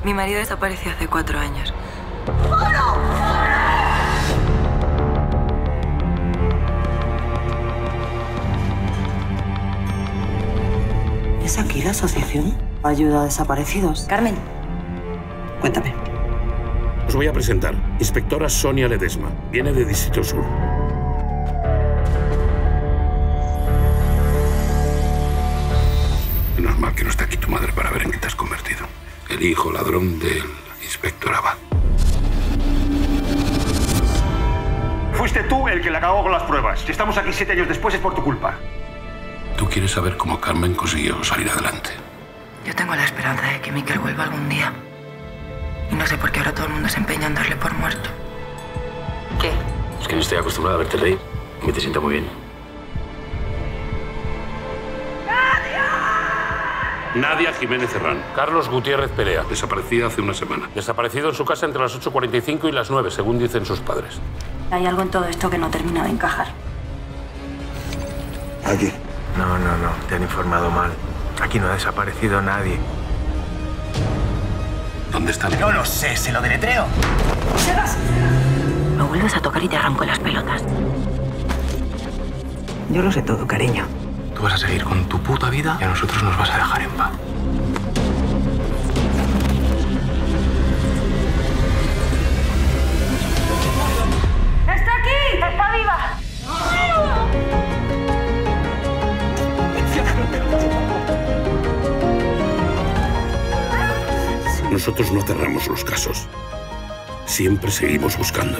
Mi marido desapareció hace 4 años. ¿Es aquí la asociación? Ayuda a desaparecidos. Carmen. Cuéntame. Os voy a presentar. Inspectora Sonia Ledesma. Viene de Distrito Sur. Menos mal que no está aquí tu madre para ver en qué te has convertido. El hijo ladrón del inspector Abad. Fuiste tú el que la cagó con las pruebas. Si estamos aquí 7 años después es por tu culpa. Tú quieres saber cómo Carmen consiguió salir adelante. Yo tengo la esperanza de que Miquel vuelva algún día. Y no sé por qué ahora todo el mundo se empeña en darle por muerto. ¿Qué? Es que no estoy acostumbrado a verte reír. Me te sienta muy bien. Nadia Jiménez Serrano. Carlos Gutiérrez Pelea. Desaparecida hace una semana. Desaparecido en su casa entre las 8:45 y las 9, según dicen sus padres. Hay algo en todo esto que no termina de encajar. Aquí. No, te han informado mal. Aquí no ha desaparecido nadie. ¿Dónde están? No lo sé, se lo deletreo. Me vuelves a tocar y te arranco las pelotas. Yo lo sé todo, cariño. Tú vas a seguir con tu puta vida y a nosotros nos vas a dejar en paz. ¡Está aquí! ¡Está viva! Nosotros no cerramos los casos. Siempre seguimos buscando.